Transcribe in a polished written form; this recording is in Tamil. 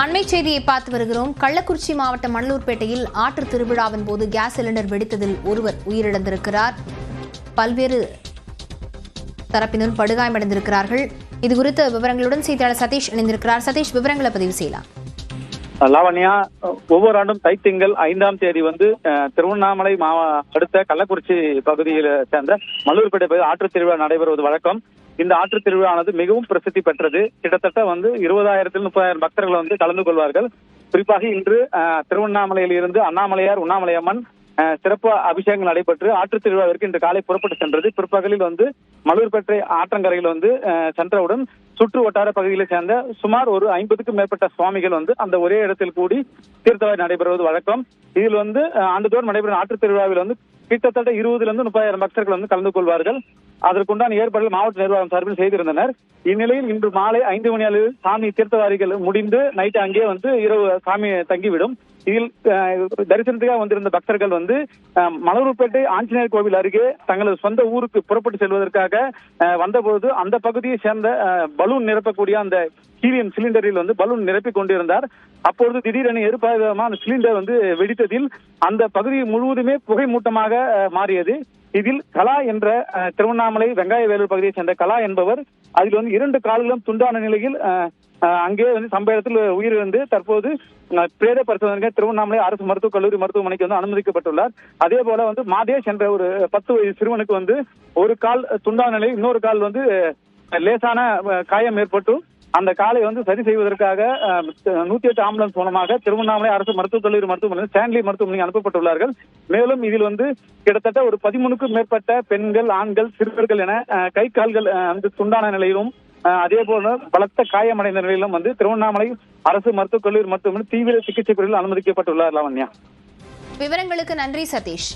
அண்மை செய்தியை பார்த்து வருகிறோம். கள்ளக்குறிச்சி மாவட்டம் மணலூர்பேட்டையில் ஆற்று திருவிழாவின் போது கேஸ் சிலிண்டர் வெடித்ததில் ஒருவர் உயிரிழந்திருக்கிறார். பல்வேறு தரப்பினரும் படுகாயமடைந்திருக்கிறார்கள். இதுகுறித்த விவரங்களுடன் செய்தியாளர் சதீஷ் இணைந்திருக்கிறார். சதீஷ், விவரங்களை பதிவு செய்யலாம். லாவண்யா, ஒவ்வொரு ஆண்டும் தைத்திங்கள் 5ஆம் தேதி திருவண்ணாமலை அடுத்த கள்ளக்குறிச்சி பகுதியில் சேர்ந்த மணலூர்பேட்டை பகுதியில் ஆற்று திருவிழா நடைபெறுவது வழக்கம். இந்த ஆற்று திருவிழானது மிகவும் பிரசித்தி பெற்றது. கிட்டத்தட்ட 20,000-30,000 பக்தர்கள் கலந்து கொள்வார்கள். குறிப்பாக இன்று திருவண்ணாமலையில் இருந்து அண்ணாமலையார் உண்ணாமலையம்மன் சிறப்பு அபிஷேகங்கள் நடைபெற்று ஆற்று திருவிழாவிற்கு இன்று காலை புறப்பட்டு சென்றது. பிற்பகலில் மணலூர்பேட்டை ஆற்றங்கரையில் சென்றவுடன் சுற்று வட்டார பகுதிகளை சேர்ந்த சுமார் ஒரு 50க்கும் மேற்பட்ட சுவாமிகள் அந்த ஒரே இடத்தில் கூடி தீர்த்தவாரி நடைபெறுவது வழக்கம். இதில் ஆண்டுதோறும் நடைபெறும் ஆற்று திருவிழாவில் கிட்டத்தட்ட 20,000-30,000 பக்தர்கள் கலந்து கொள்வார்கள். அதற்குண்டான ஏற்பாடுகள் மாவட்ட நிர்வாகம் சார்பில் செய்திருந்தனர். இந்நிலையில் இன்று மாலை 5 மணி அளவில் சாமி தீர்த்தவாரிகள் முடிந்து நைட்டு அங்கே இரவு சாமி தங்கிவிடும். இதில் தரிசனத்துக்காக வந்திருந்த பக்தர்கள் மணலூர்பேட்டை ஆஞ்சநேயர் கோவில் அருகே தங்களது சொந்த ஊருக்கு புறப்பட்டு செல்வதற்காக வந்தபோது அந்த பகுதியை சேர்ந்த பலூன் நிரப்பக்கூடிய அந்த ஹீலியம் சிலிண்டரில் பலூன் நிரப்பிக் கொண்டிருந்தார். அப்பொழுது திடீரென எதிர்பாராத அந்த சிலிண்டர் வெடித்ததில் அந்த பகுதி முழுவதுமே புகை மூட்டமாக மாறியது. இதில் கலா என்ற திருவண்ணாமலை வெங்காய வேலூர் பகுதியை சேர்ந்த கலா என்பவர் அதில் 2 கால்களும் துண்டான நிலையில் அங்கே சம்பவ இடத்தில் உயிரிழந்து தற்போது பிரேத பரிசோதனை திருவண்ணாமலை அரசு மருத்துவக் கல்லூரி மருத்துவமனைக்கு அனுமதிக்கப்பட்டுள்ளார். அதே போல மாதேஷ் என்ற ஒரு 10 வயது சிறுவனுக்கு ஒரு கால் துண்டான நிலையில் இன்னொரு கால் லேசான காயம் ஏற்பட்டு அந்த காலை சரி செய்வதற்காக 108 ஆம்புலன்ஸ் மூலமாக திருவண்ணாமலை அரசு மருத்துவக் கல்லூரி மருத்துவமனை ஸ்டான்லி மருத்துவமனைக்கு அனுப்பப்பட்டுள்ளார்கள். மேலும் இதில் கிட்டத்தட்ட ஒரு 13க்கும் மேற்பட்ட பெண்கள், ஆண்கள், சிறுவர்கள் என கை கால்கள் துண்டான நிலையிலும் அதே போல பலத்த காயமடைந்த நிலையிலும் திருவண்ணாமலை அரசு மருத்துவக் கல்லூரி மருத்துவமனை தீவிர சிகிச்சை பிரிவில் அனுமதிக்கப்பட்டுள்ளார். லாவண்யா, விவரங்களுக்கு நன்றி சதீஷ்.